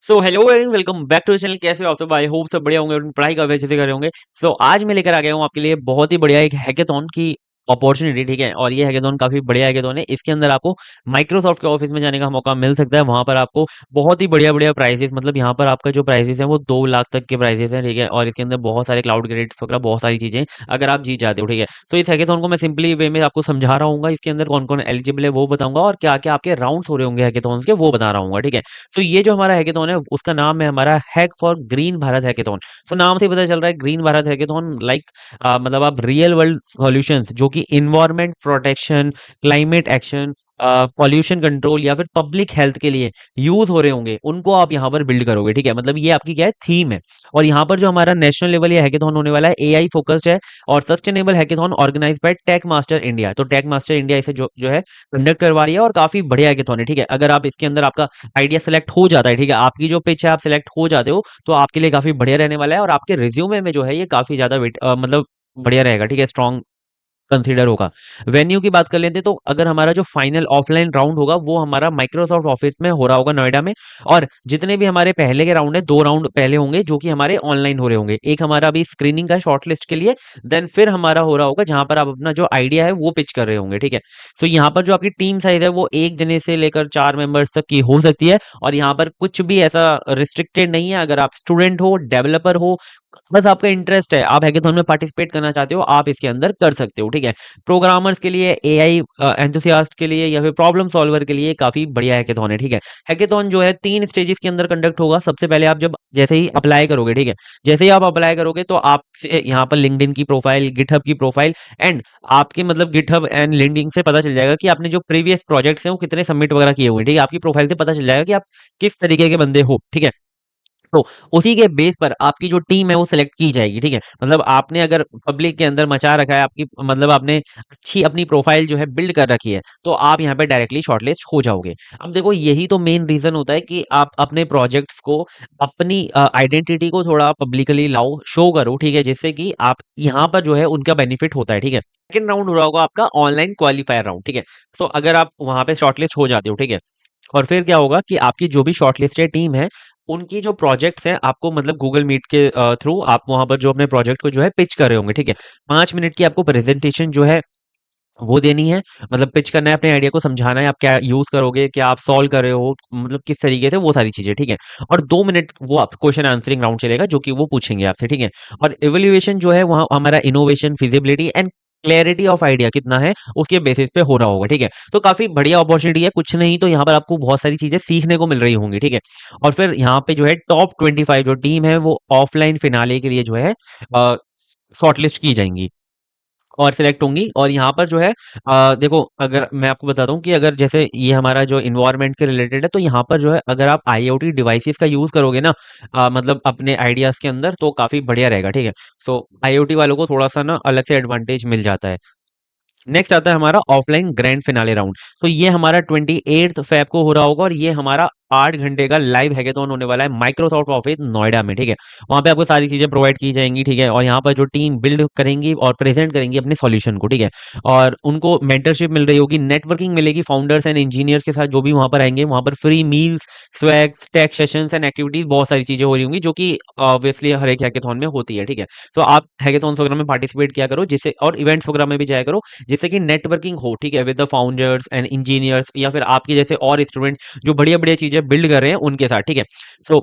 So hello and welcome back to channel. कैसे हो आप सब? आई होप सब बढ़िया होंगे और अपनी पढ़ाई काफी अच्छे से कर रहे होंगे। सो आज मैं लेकर आ गया हूँ आपके लिए बहुत ही बढ़िया एक हैकेथॉन की अपॉर्चुनिटी। ठीक है, और ये हैकेथॉन काफी बढ़िया हैकेथॉन है। इसके अंदर आपको माइक्रोसॉफ्ट के ऑफिस में जाने का मौका मिल सकता है। वहां पर आपको बहुत ही बढ़िया बढ़िया प्राइसेस, मतलब यहाँ पर आपका जो प्राइसेस है वो 2 लाख तक के प्राइसेस हैं। ठीक है, और इसके अंदर बहुत सारे क्लाउड क्रेडिट्स वगैरह बहुत सारी चीजें अगर आप जीत जाते हो। ठीक है, तो इस हैकेथॉन को मैं सिंपली वे में आपको समझा रहा हूँ। इसके अंदर कौन कौन एलिजिबल है वो बताऊंगा, और क्या क्या आपके राउंड्स हो रहे होंगे हैकेथॉन्स के वो बता रहा हूँ। ठीक है, तो ये जो हमारा हैकेथॉन है उसका नाम है हमारा hack for green Bharat hackathon. तो नाम से ही पता चल रहा है ग्रीन भारत हैकेथॉन, लाइक मतलब आप रियल वर्ल्ड सॉल्यूशंस जो कि environment protection, climate action, pollution control या फिर पब्लिक हेल्थ के लिए यूज हो रहे होंगे उनको आप यहाँ पर बिल्ड करोगे। ठीक है, मतलब ये आपकी क्या है, थीम है। और यहाँ पर जो हमारा नेशनल लेवल ये हैकेथॉन होने वाला है एआई फोकस्ड है और sustainable hackathon organize by Tech Master India. तो टेक मास्टर इंडिया इसे जो जो है कंडक्ट करवा रही है और काफी बढ़िया हैकेथॉन है। ठीक है, अगर आप इसके अंदर आपका आइडिया सेलेक्ट हो जाता है, ठीक है, आपकी जो पिच है आप सेलेक्ट हो जाते हो, तो आपके लिए काफी बढ़िया रहने वाला है और आपके रिज्यूमे में जो है ये काफी ज्यादा मतलब बढ़िया रहेगा। ठीक है, स्ट्रॉन्ग कंसीडर होगा। वेन्यू की बात कर लेते हैं, तो अगर हमारा जो फाइनल ऑफलाइन राउंड होगा वो हमारा माइक्रोसॉफ्ट ऑफिस में हो रहा होगा नोएडा में। और जितने भी हमारे पहले के राउंड है, 2 राउंड पहले होंगे जो कि हमारे ऑनलाइन हो रहे होंगे। एक हमारा अभी स्क्रीनिंग का शॉर्ट लिस्ट के लिए, देन फिर हमारा हो रहा होगा जहां पर आप अपना जो आइडिया है वो पिच कर रहे होंगे। ठीक है, तो यहाँ पर जो आपकी टीम साइज है वो 1 जने से लेकर 4 मेंबर्स तक की हो सकती है। और यहाँ पर कुछ भी ऐसा रिस्ट्रिक्टेड नहीं है। अगर आप स्टूडेंट हो, डेवलपर हो, बस आपका इंटरेस्ट है, आप हैकेथॉन में पार्टिसिपेट करना चाहते हो, आप इसके अंदर कर सकते हो। ठीक है, प्रोग्रामर्स के लिए, एआई एंथुसियास्ट के लिए या फिर प्रॉब्लम सॉल्वर के लिए काफी बढ़िया हैकेथॉन है। ठीक है, हैकेथॉन जो है 3 स्टेजेस के अंदर कंडक्ट होगा। सबसे पहले आप जब जैसे ही अप्लाई करोगे, ठीक है, जैसे ही आप अप्लाई करोगे तो आपसे यहाँ पर लिंक्डइन की प्रोफाइल, गिटहब की प्रोफाइल एंड आपके मतलब गिटहब एंड लिंक्डइन से पता चल जाएगा कि आपने जो प्रीवियस प्रोजेक्ट्स हैं वो कितने सबमिट वगैरह किए हुए हैं। ठीक है, आपकी प्रोफाइल से पता चल जाएगा कि आप किस तरीके के बंदे हो। ठीक है, तो उसी के बेस पर आपकी जो टीम है वो सिलेक्ट की जाएगी। ठीक है, मतलब आपने अगर पब्लिक के अंदर मचा रखा है, आपकी मतलब आपने अच्छी अपनी प्रोफाइल जो है बिल्ड कर रखी है, तो आप यहाँ पे डायरेक्टली शॉर्टलिस्ट हो जाओगे। अब देखो यही तो मेन रीजन होता है कि आप अपने प्रोजेक्ट्स को, अपनी आइडेंटिटी को थोड़ा पब्लिकली लाओ, शो करो। ठीक है, जिससे कि आप यहाँ पर जो है उनका बेनिफिट होता है। ठीक है, सेकंड राउंड हो रहा होगा आपका ऑनलाइन क्वालिफायर राउंड। ठीक है, तो अगर आप वहां पे शॉर्टलिस्ट हो जाते हो, ठीक है, और फिर क्या होगा कि आपकी जो भी शॉर्टलिस्टेड टीम है उनकी जो प्रोजेक्ट्स हैं आपको मतलब गूगल मीट के थ्रू आप वहां पर जो अपने प्रोजेक्ट को जो है पिच कर रहे होंगे। ठीक है, 5 मिनट की आपको प्रेजेंटेशन जो है वो देनी है, मतलब पिच करना है, अपने आइडिया को समझाना है, आप क्या यूज करोगे, क्या आप सॉल्व कर रहे हो, मतलब किस तरीके से, वो सारी चीजें। ठीक है, और 2 मिनट वो आप क्वेश्चन आंसरिंग राउंड चलेगा जो कि वो पूछेंगे आपसे। ठीक है, और इवेल्युएशन जो है वहाँ हमारा innovation, feasibility and clarity of idea कितना है उसके बेसिस पे हो रहा होगा। ठीक है, तो काफी बढ़िया अपॉर्चुनिटी है। कुछ नहीं तो यहाँ पर आपको बहुत सारी चीजें सीखने को मिल रही होंगी। ठीक है, और फिर यहाँ पे जो है टॉप 25 जो टीम है वो ऑफलाइन फिनाले के लिए जो है शॉर्टलिस्ट की जाएंगी और सिलेक्ट होंगी। और यहाँ पर जो है देखो, अगर मैं आपको बताता हूँ कि अगर जैसे ये हमारा जो इन्वायरमेंट के रिलेटेड है, तो यहाँ पर जो है अगर आप आईओटी डिवाइसेस का यूज करोगे ना, मतलब अपने आइडियाज के अंदर, तो काफी बढ़िया रहेगा। ठीक है, सो आईओटी वालों को थोड़ा सा ना अलग से एडवांटेज मिल जाता है। नेक्स्ट आता है हमारा ऑफलाइन ग्रैंड फिनाले राउंड। तो ये हमारा 28 फेब को हो रहा होगा और ये हमारा 8 घंटे का लाइव हैकेथॉन होने वाला है माइक्रोसॉफ्ट ऑफिस नोएडा में। ठीक है, वहां पे आपको सारी चीजें प्रोवाइड की जाएंगी। ठीक है, और यहाँ पर जो टीम बिल्ड करेंगी और प्रेजेंट करेंगी अपने सॉल्यूशन को। ठीक है, और उनको मेंटरशिप मिल रही होगी, नेटवर्किंग मिलेगी फाउंडर्स एंड इंजीनियर्स के साथ जो भी वहां पर आएंगे। वहां पर free meals, swags, tech sessions and activities, बहुत सारी चीजें हो रही होंगी जो कि ऑब्वियसली हर एक हैकेथॉन में होती है। ठीक है, तो आप हैकेथॉन्स वगैरह में पार्टिसिपेट किया करो, जिससे और इवेंट्स वगैरह में भी जाया करो, जिससे कि नेटवर्किंग हो। ठीक है, with the founders and engineers या फिर आपके जैसे और स्टूडेंट्स जो बढ़िया बढ़िया चीजें बिल्ड कर रहे हैं उनके साथ। ठीक है, so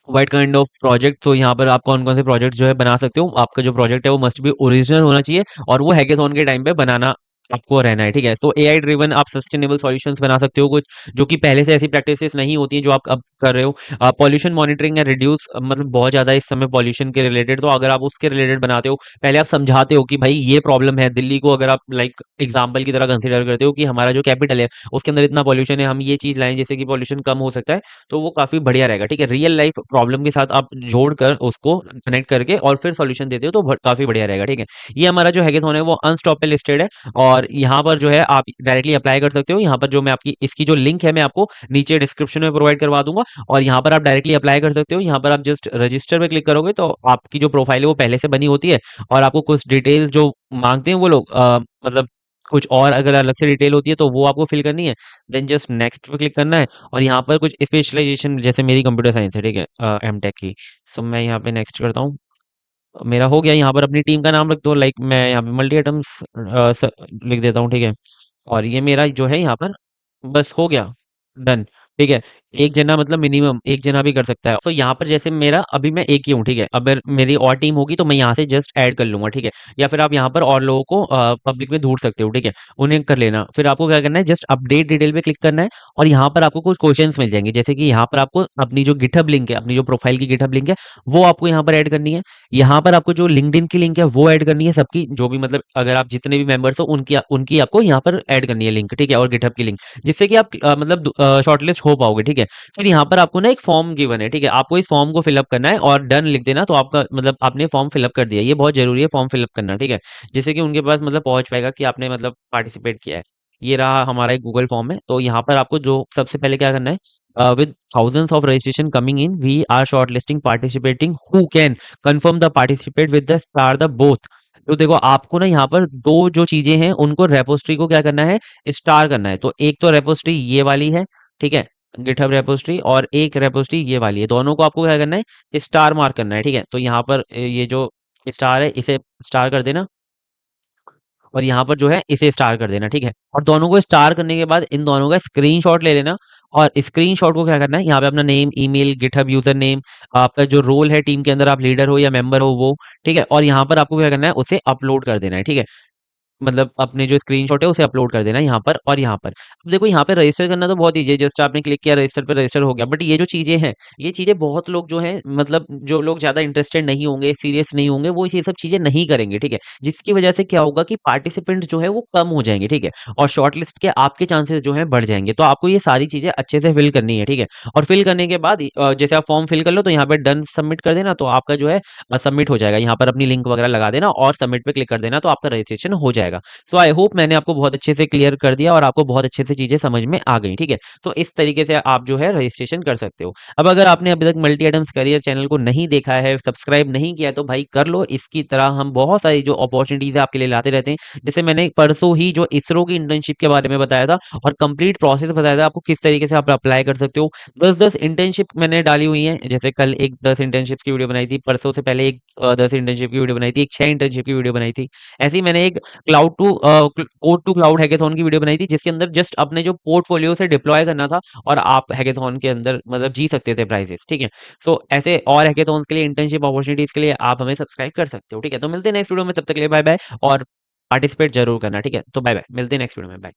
white kind of project, तो यहाँ पर आप कौन कौन से प्रोजेक्ट जो है बना सकते हो। आपका जो प्रोजेक्ट है वो मस्ट बी ओरिजिनल होना चाहिए और वो हैकेथॉन के टाइम पे बनाना आपको रहना है। ठीक है, सो एआई ड्रिवन आप सस्टेनेबल सॉल्यूशंस बना सकते हो, कुछ जो कि पहले से ऐसी प्रैक्टिसेस नहीं होती हैं जो आप अब कर रहे हो। पॉल्यूशन मॉनिटरिंग या रिड्यूस, मतलब बहुत ज्यादा इस समय पॉल्यूशन के रिलेटेड, तो अगर आप उसके रिलेटेड बनाते हो, पहले आप समझाते हो कि भाई ये प्रॉब्लम है दिल्ली को, अगर आप लाइक एग्जाम्पल की तरह कंसिडर करते हो कि हमारा जो कैपिटल है उसके अंदर इतना पॉल्यूशन है, हम ये चीज लाएं जिससे कि पॉल्यूशन कम हो सकता है, तो वो काफी बढ़िया रहेगा। ठीक है, रियल लाइफ प्रॉब्लम के साथ आप जोड़कर उसको कनेक्ट करके और फिर सॉल्यूशन देते हो तो काफी बढ़िया रहेगा। ठीक है, ये हमारा जो हैकेथॉन है वो अनस्टॉप पे लिस्टेड है और यहाँ पर जो है आप डायरेक्टली अप्लाई कर सकते हो। यहाँ पर जो मैं आपकी इसकी जो लिंक है मैं आपको नीचे डिस्क्रिप्शन में प्रोवाइड करवा दूंगा और यहाँ पर आप डायरेक्टली अप्लाई कर सकते हो। यहाँ पर आप जस्ट रजिस्टर पे क्लिक करोगे तो आपकी जो प्रोफाइल है वो पहले से बनी होती है और आपको कुछ डिटेल्स जो मांगते हैं वो लोग मतलब कुछ और अगर अलग से डिटेल होती है तो वो आपको फिल करनी है। देन जस्ट नेक्स्ट पे क्लिक करना है और यहाँ पर कुछ स्पेशलाइजेशन, जैसे मेरी कंप्यूटर साइंस है, ठीक है, एमटेक की। सो मैं यहाँ पे नेक्स्ट करता हूँ। मेरा हो गया। यहाँ पर अपनी टीम का नाम रख दो, लाइक मैं यहाँ पे मल्टी एटम्स लिख देता हूँ, ठीक है। और ये मेरा जो है यहाँ पर बस हो गया, डन, ठीक है। एक जना मतलब मिनिमम एक जना भी कर सकता है। तो यहाँ पर जैसे मेरा अभी मैं एक ही हूँ, ठीक है। अगर मेरी और टीम होगी तो मैं यहाँ से जस्ट ऐड कर लूंगा, ठीक है। या फिर आप यहाँ पर और लोगों को पब्लिक में ढूंढ सकते हो, ठीक है। उन्हें कर लेना। फिर आपको क्या करना है, जस्ट अपडेट डिटेल पे क्लिक करना है और यहाँ पर आपको कुछ क्वेश्चंस मिल जाएंगे, जैसे कि यहाँ पर आपको अपनी जो गिटहब लिंक है, अपनी जो प्रोफाइल की गिटहब लिंक है, वो आपको यहाँ पर ऐड करनी है। यहाँ पर आपको जो लिंक्डइन की लिंक है वो ऐड करनी है, सबकी जो भी मतलब अगर आप जितने भी मेंबर्स हो उनकी उनकी आपको यहाँ पर ऐड करनी है लिंक, ठीक है, और गिटहब की लिंक, जिससे कि आप मतलब शॉर्टलिस्ट हो पाओगे, ठीक है। फिर यहाँ पर आपको ना एक फॉर्म गिवन है, ठीक है, आपको इस फॉर्म को फिलअप करना है और डन लिख देना, तो आपका मतलब आपने फॉर्म फिलअप कर दिया। ये बहुत जरूरी है फॉर्म फिलअप करना, ठीक है, जिससे कि उनके पास मतलब पहुंच पाएगा कि आपने मतलब पार्टिसिपेट किया है। ये रहा हमारा एक गूगल फॉर्म है। तो यहाँ पर आपको जो सबसे पहले क्या करना है, with thousands of registration coming in, we are shortlisting participating who can confirm the participate with the star the both। तो देखो आपको ना यहाँ पर दो जो चीजें हैं उनको रेपोस्ट्री को क्या करना है, स्टार करना है। तो एक तो रेपोस्ट्री ये वाली है, ठीक है, गिटहब रेपोस्ट्री, और एक रेपोस्ट्री ये वाली है। दोनों को आपको क्या करना है, स्टार मार्क करना है, ठीक है। तो यहाँ पर ये जो स्टार है इसे स्टार कर देना और यहाँ पर जो है इसे स्टार कर देना, ठीक है। और दोनों को स्टार करने के बाद इन दोनों का स्क्रीनशॉट ले लेना और स्क्रीनशॉट को क्या करना है, यहाँ पे अपना name, email, GitHub user name, आपका जो रोल है टीम के अंदर, आप लीडर हो या मेंबर हो वो, ठीक है। और यहाँ पर आपको क्या करना है, उसे अपलोड कर देना है, ठीक है। मतलब अपने जो स्क्रीनशॉट है उसे अपलोड कर देना यहाँ पर और यहाँ पर। अब देखो यहाँ पे रजिस्टर करना तो बहुत ईज़ी है, जस्ट आपने क्लिक किया रजिस्टर पे, रजिस्टर हो गया। बट ये जो चीज़ें हैं, ये चीज़ें बहुत लोग जो हैं मतलब जो लोग ज़्यादा इंटरेस्टेड नहीं होंगे, सीरियस नहीं होंगे, वो ये सब चीज़ें नहीं करेंगे, ठीक है? जिसकी वजह से क्या होगा कि पार्टिसिपेंट जो है वो कम हो जाएँगे, ठीक है? और शॉर्टलिस्ट के आपके चांसेस जो हैं बढ़ जाएँगे। तो आपको ये सारी चीज़ें अच्छे से फिल करनी है, ठीक है? और फिल करने के बाद जैसे आप फॉर्म फिल कर लो तो यहाँ पे डन सबमिट कर देना, तो आपका जो है सबमिट हो जाएगा। यहाँ पर अपनी लिंक वगैरह लगा देना और सबमिट पे क्लिक कर देना, तो आपका रजिस्ट्रेशन हो जाएगा। सो आई होप मैंने आपको बहुत अच्छे से क्लियर कर दिया और आपको बहुत अच्छे से चीज़ें समझ में आ गई, ठीक है? तो इस तरीके से आप जो है रजिस्ट्रेशन कर सकते हो। अब अगर आपने अभी तक मल्टी एटम्स करियर चैनल को नहीं देखा है, सब्सक्राइब नहीं किया है, तो भाई कर लो। इसकी तरह हम बहुत सारी जो अपॉर्च्युनिटीज़ है आपके लिए लाते रहते हैं। जैसे मैंने परसों ही जो इसरो की इंटर्नशिप के बारे में बताया था और कंप्लीट प्रोसेस बताया था आपको किस तरीके से आप अप्लाई कर सकते हो। 10-10 इंटर्नशिप मैंने डाली हुई हैं। जैसे कल एक 10 इंटर्नशिप की वीडियो बनाई थी, परसों से पहले एक 10 इंटर्नशिप की वीडियो बनाई थी, एक 6 इंटर्नशिप की वीडियो बनाई थी। ऐसे ही मैंने एक कोड टू क्लाउड हैकाथॉन की वीडियो बनाई थी, जिसके अंदर जस्ट अपने जो पोर्टफोलियो से डिप्लॉय करना था और आप हैकाथॉन के अंदर मतलब जीत सकते थे प्राइजेस, ठीक है। सो ऐसे और हैकाथॉन्स के लिए, इंटर्नशिप अपॉर्चुनिटीज के लिए आप हमें सब्सक्राइब कर सकते हो, ठीक है। तो मिलते हैं नेक्स्ट वीडियो में, तब तक के लिए बाय बाय। और पार्टिसिपेट जरूर करना, ठीक है। तो बाय बाय, मिलते हैं नेक्स्ट वीडियो में, बाय।